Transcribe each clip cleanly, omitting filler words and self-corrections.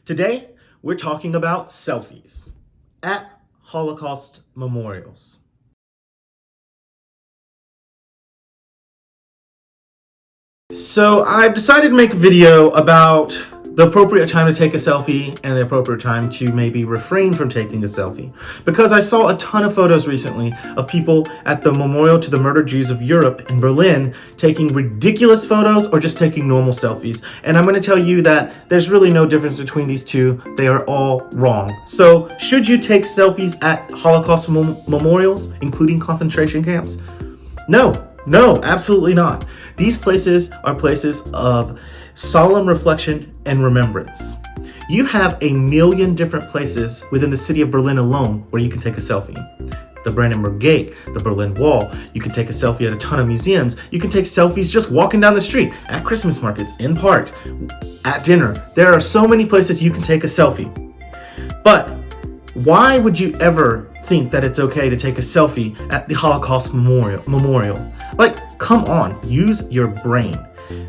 Today, we're talking about selfies at Holocaust memorials. So I've decided to make a video about the appropriate time to take a selfie and the appropriate time to maybe refrain from taking a selfie. Because I saw a ton of photos recently of people at the memorial to the murdered Jews of Europe in Berlin taking ridiculous photos or just taking normal selfies. And I'm going to tell you that there's really no difference between these two. They are all wrong. So should you take selfies at Holocaust memorials, including concentration camps? No, absolutely not. These places are places of solemn reflection and remembrance. You have a million different places within the city of Berlin alone where you can take a selfie. The Brandenburg Gate, the Berlin Wall. You can take a selfie at a ton of museums. You can take selfies just walking down the street, at Christmas markets, in parks, at dinner. There are so many places you can take a selfie. But why would you ever think that it's okay to take a selfie at the Holocaust Memorial? Like, come on, use your brain.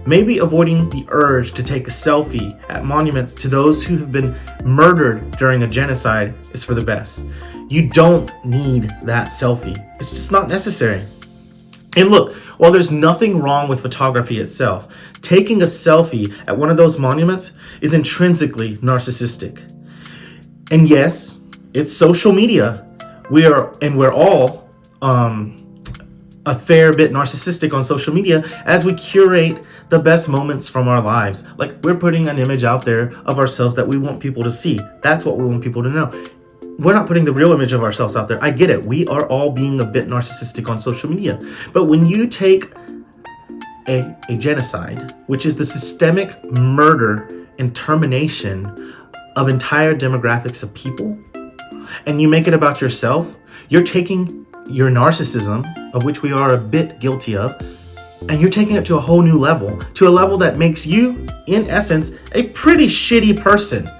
Maybe avoiding the urge to take a selfie at monuments to those who have been murdered during a genocide is for the best. You don't need that selfie. It's just not necessary. And look, while there's nothing wrong with photography itself, taking a selfie at one of those monuments is intrinsically narcissistic. And yes, it's social media. We're all a fair bit narcissistic on social media as we curate the best moments from our lives. Like, we're putting an image out there of ourselves that we want people to see. That's what we want people to know. We're not putting the real image of ourselves out there. I get it. We are all being a bit narcissistic on social media. But when you take a genocide, which is the systemic murder and termination of entire demographics of people, and you make it about yourself, you're taking your narcissism, of which we are a bit guilty of, and you're taking it to a whole new level, to a level that makes you, in essence, a pretty shitty person.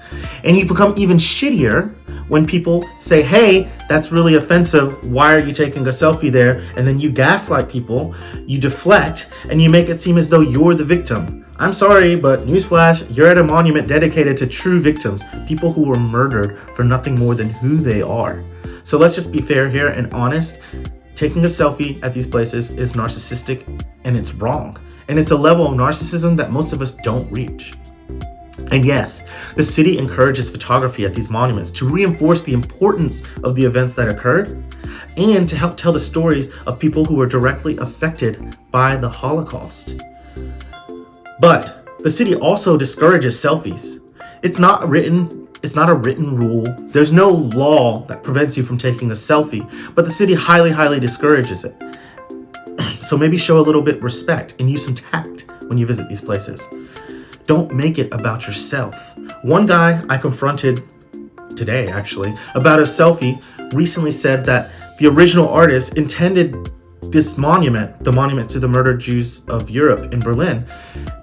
And you become even shittier when people say, hey, that's really offensive. Why are you taking a selfie there? And then you gaslight people, you deflect, and you make it seem as though you're the victim. I'm sorry, but newsflash, you're at a monument dedicated to true victims, people who were murdered for nothing more than who they are. So let's just be fair here and honest. Taking a selfie at these places is narcissistic and it's wrong. And it's a level of narcissism that most of us don't reach. And yes, the city encourages photography at these monuments to reinforce the importance of the events that occurred and to help tell the stories of people who were directly affected by the Holocaust. But the city also discourages selfies. It's not a written rule. There's no law that prevents you from taking a selfie, but the city highly discourages it. So maybe show a little bit of respect and use some tact when you visit these places. Don't make it about yourself. One guy I confronted today, actually, about a selfie recently said that the original artist intended this monument, the monument to the murdered Jews of Europe in Berlin,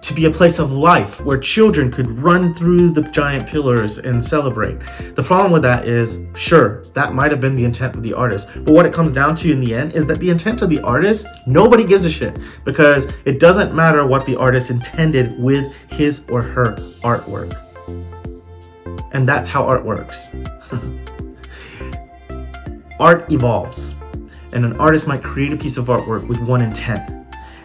to be a place of life where children could run through the giant pillars and celebrate. The problem with that is, sure, that might have been the intent of the artist, but what it comes down to in the end is that the intent of the artist, nobody gives a shit, because it doesn't matter what the artist intended with his or her artwork. And that's how art works. Art evolves. And an artist might create a piece of artwork with one intent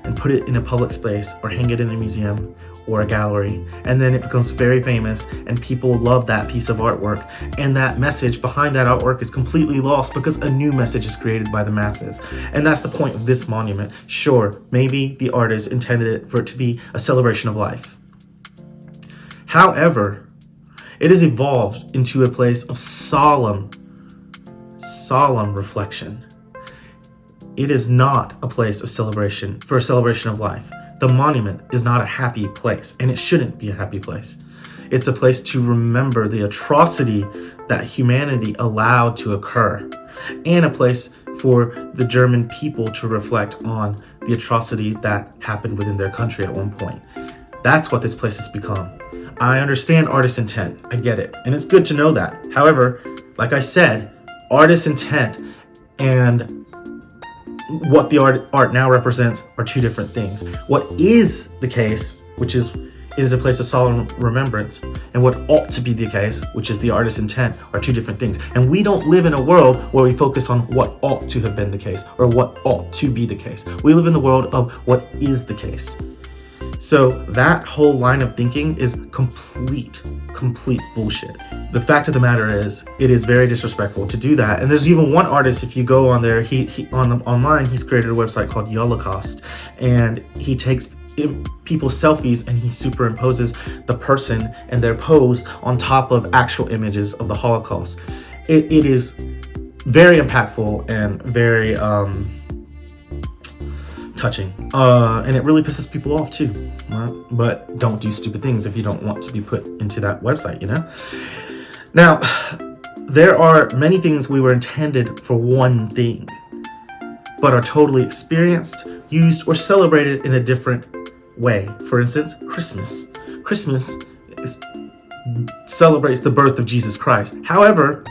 and put it in a public space or hang it in a museum or a gallery. And then it becomes very famous and people love that piece of artwork. And that message behind that artwork is completely lost because a new message is created by the masses. And that's the point of this monument. Sure, maybe the artist intended it for it to be a celebration of life. However, it has evolved into a place of solemn reflection. It is not a place of celebration for a celebration of life. The monument is not a happy place, and it shouldn't be a happy place. It's a place to remember the atrocity that humanity allowed to occur, and a place for the German people to reflect on the atrocity that happened within their country at one point. That's what this place has become. I understand artist's intent. I get it, and it's good to know that. However, like I said, artist's intent and what the art now represents are two different things. What is the case, which is It is a place of solemn remembrance, and what ought to be the case, which is the artist's intent, are two different things. And we don't live in a world where we focus on what ought to have been the case or what ought to be the case. We live in the world of what is the case. So that whole line of thinking is complete bullshit. The fact of the matter is, it is very disrespectful to do that. And there's even one artist, if you go on there, online, he's created a website called Holocaust, and he takes people's selfies and he superimposes the person and their pose on top of actual images of the Holocaust. It is very impactful and very touching, and it really pisses people off too, right? But don't do stupid things if you don't want to be put into that website, you know? Now, there are many things we were intended for one thing, but are totally experienced, used, or celebrated in a different way. For instance, Christmas. Christmas celebrates the birth of Jesus Christ. However,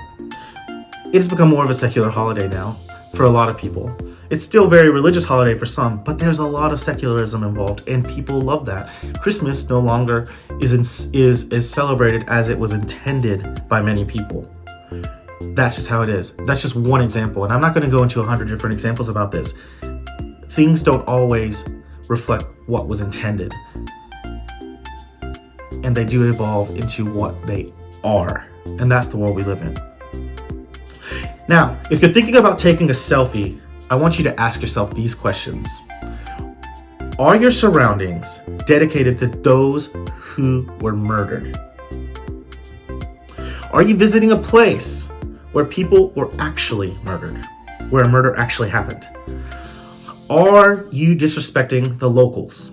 it has become more of a secular holiday now for a lot of people. It's still a very religious holiday for some, but there's a lot of secularism involved, and people love that. Christmas no longer is celebrated as it was intended by many people. That's just how it is. That's just one example, and I'm not going to go into 100 different examples about this. Things don't always reflect what was intended, and they do evolve into what they are, and that's the world we live in. Now, if you're thinking about taking a selfie, I want you to ask yourself these questions. Are your surroundings dedicated to those who were murdered? Are you visiting a place where people were actually murdered, where a murder actually happened? Are you disrespecting the locals?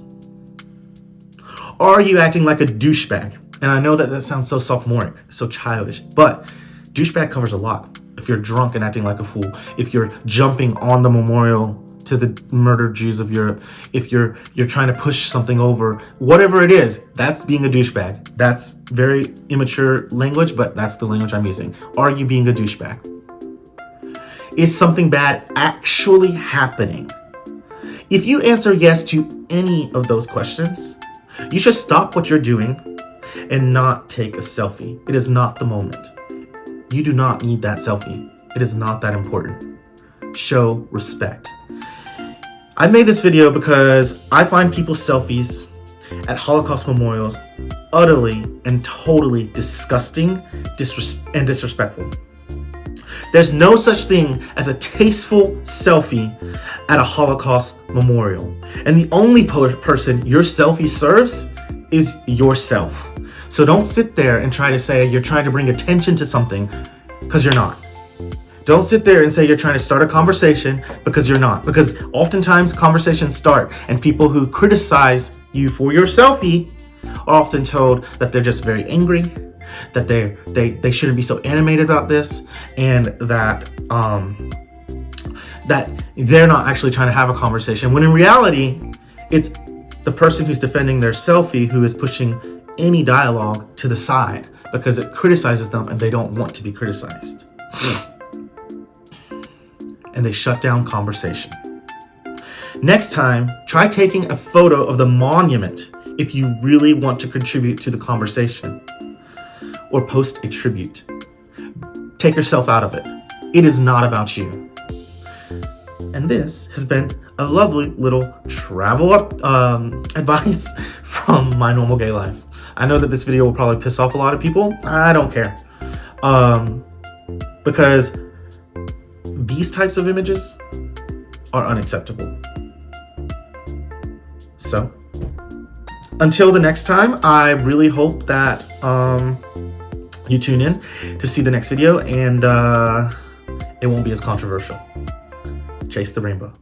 Are you acting like a douchebag? And I know that sounds so sophomoric, so childish, but douchebag covers a lot. If you're drunk and acting like a fool, if you're jumping on the memorial to the murdered Jews of Europe, if you're trying to push something over, whatever it is, that's being a douchebag. That's very immature language, but that's the language I'm using. Are you being a douchebag? Is something bad actually happening? If you answer yes to any of those questions, you should stop what you're doing and not take a selfie. It is not the moment. You do not need that selfie. It is not that important. Show respect. I made this video because I find people's selfies at Holocaust memorials utterly and totally disgusting and disrespectful. There's no such thing as a tasteful selfie at a Holocaust memorial. And the only person your selfie serves is yourself. So don't sit there and try to say you're trying to bring attention to something, because you're not. Don't sit there and say you're trying to start a conversation, because you're not. Because oftentimes conversations start and people who criticize you for your selfie are often told that they're just very angry, that they shouldn't be so animated about this, and that they're not actually trying to have a conversation, when in reality it's the person who's defending their selfie who is pushing any dialogue to the side because it criticizes them and they don't want to be criticized. And they shut down conversation. Next time, try taking a photo of the monument if you really want to contribute to the conversation, or post a tribute. Take yourself out of it. It is not about you. And this has been a lovely little travel advice from my normal gay life. I know that this video will probably piss off a lot of people. I don't care. Because these types of images are unacceptable. So, until the next time, I really hope that you tune in to see the next video, and it won't be as controversial. Chase the rainbow.